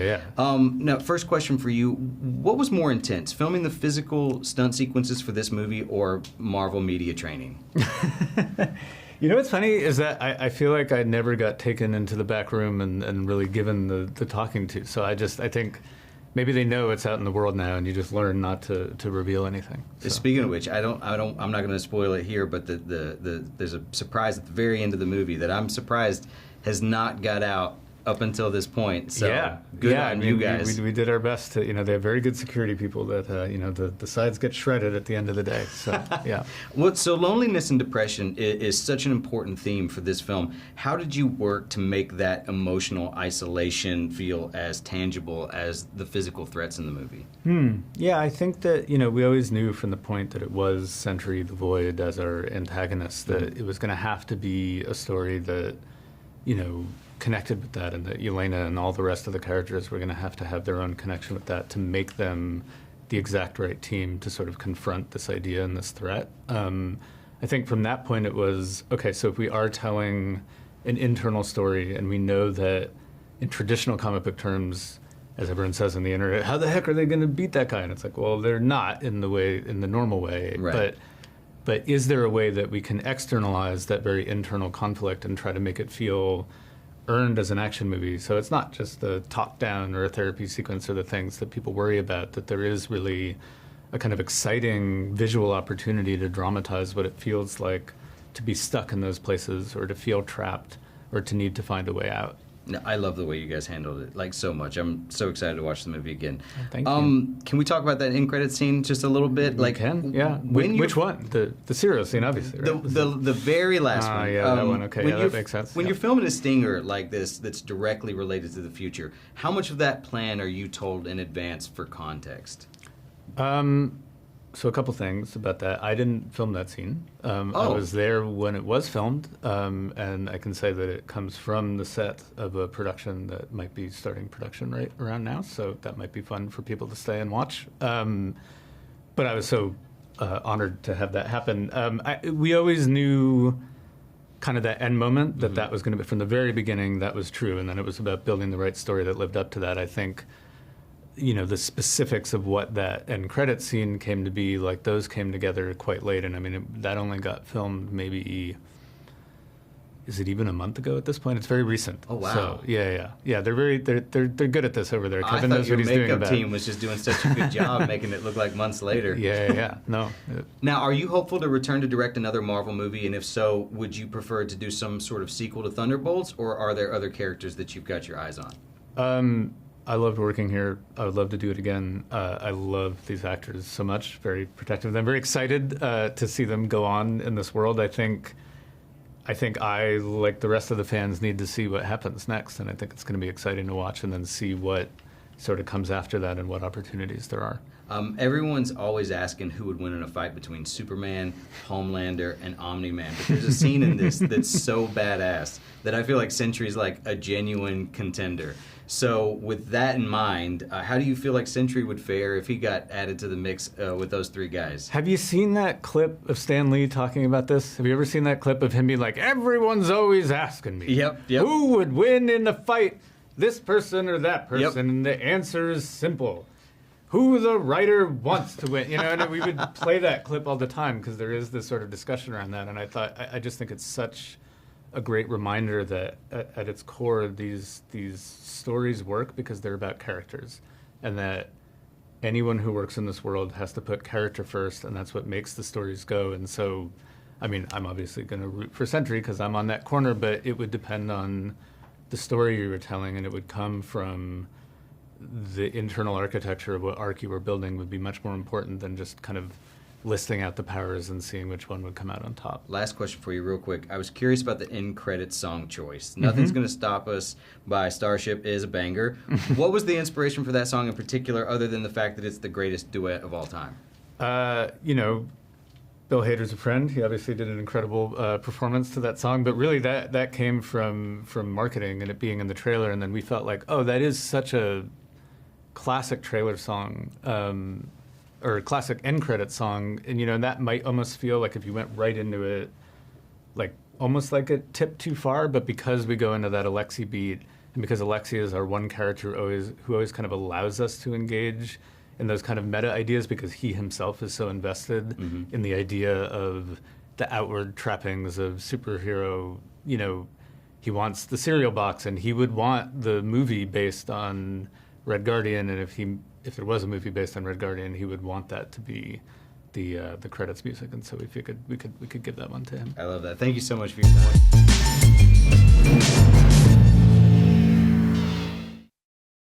yeah. Now, first question for you. What was more intense, filming the physical stunt sequences for this movie or Marvel media training? You know what's funny is that I feel like I never got taken into the back room and really given the talking to. So I think maybe they know it's out in the world now, and you just learn not to reveal anything. So. Speaking of which, I'm not going to spoil it here, but there's a surprise at the very end of the movie that I'm surprised has not got out up until this point. So good on you guys. We did our best to, they have very good security people that, the sides get shredded at the end of the day. So, yeah. So loneliness and depression is such an important theme for this film. How did you work to make that emotional isolation feel as tangible as the physical threats in the movie? Yeah, I think that, we always knew from the point that it was Sentry the Void as our antagonist that it was going to have to be a story that, connected with that, and that Yelena and all the rest of the characters were going to have their own connection with that to make them the exact right team to sort of confront this idea and this threat. I think from that point it was, okay, so if we are telling an internal story and we know that in traditional comic book terms, as everyone says on the internet, how the heck are they going to beat that guy? And it's like, well, they're not in the normal way. Right. But is there a way that we can externalize that very internal conflict and try to make it feel earned as an action movie? So it's not just the top-down or a therapy sequence or the things that people worry about, that there is really a kind of exciting visual opportunity to dramatize what it feels like to be stuck in those places or to feel trapped or to need to find a way out. No, I love the way you guys handled it, so much. I'm so excited to watch the movie again. Thank you. Can we talk about that end credit scene just a little bit? We can, yeah. Which one? The serial scene, obviously, right? The very last one. Yeah, that one. Okay, that makes sense. When you're filming a stinger like this that's directly related to the future, how much of that plan are you told in advance for context? So a couple things about that. I didn't film that scene. I was there when it was filmed, and I can say that it comes from the set of a production that might be starting production right around now, so that might be fun for people to stay and watch. But I was so honored to have that happen. We always knew kind of that end moment, that was going to be, from the very beginning, that was true, and then it was about building the right story that lived up to that. I think the specifics of what that end credit scene came to be, those came together quite late. And I mean, that only got filmed maybe, is it even a month ago at this point? It's very recent. Oh, wow. So, yeah. They're good at this over there. Kevin knows what he's doing about it. I thought your makeup team was just doing such a good job making it look like months later. Yeah. No. Now, are you hopeful to return to direct another Marvel movie? And if so, would you prefer to do some sort of sequel to Thunderbolts, or are there other characters that you've got your eyes on? I loved working here. I would love to do it again. I love these actors so much. Very protective of them. Very excited to see them go on in this world. I think I, like the rest of the fans, need to see what happens next, and I think it's going to be exciting to watch and then see what sort of comes after that and what opportunities there are. Everyone's always asking who would win in a fight between Superman, Homelander, and Omni-Man. But there's a scene in this that's so badass that I feel like Sentry's like a genuine contender. So with that in mind, how do you feel like Sentry would fare if he got added to the mix with those three guys? Have you seen that clip of Stan Lee talking about this? Have you ever seen that clip of him being like, everyone's always asking me, Yep. who would win in a fight, this person or that person? Yep. And the answer is simple. Who the writer wants to win. And we would play that clip all the time because there is this sort of discussion around that. And I just think it's such a great reminder that at its core, these stories work because they're about characters, and that anyone who works in this world has to put character first, and that's what makes the stories go. And so, I mean, I'm obviously going to root for Sentry because I'm on that corner, but it would depend on the story you were telling, and it would come from the internal architecture of what arc you were building would be much more important than just kind of listing out the powers and seeing which one would come out on top. Last question for you real quick. I was curious about the end credits song choice. Nothing's Gonna Stop Us by Starship is a banger. What was the inspiration for that song in particular, other than the fact that it's the greatest duet of all time? Bill Hader's a friend. He obviously did an incredible performance to that song, but really that came from marketing and it being in the trailer, and then we felt like, oh, that is such a classic trailer song, or a classic end credit song, and that might almost feel like if you went right into it, like almost like a tip too far, but because we go into that Alexi beat and because Alexi is our one character who always kind of allows us to engage in those kind of meta ideas because he himself is so invested in the idea of the outward trappings of superhero. You know, he wants the cereal box, and he would want the movie based on Red Guardian, and if there was a movie based on Red Guardian, he would want that to be the credits music, and so we figured we could give that one to him. I love that. Thank you so much for your time.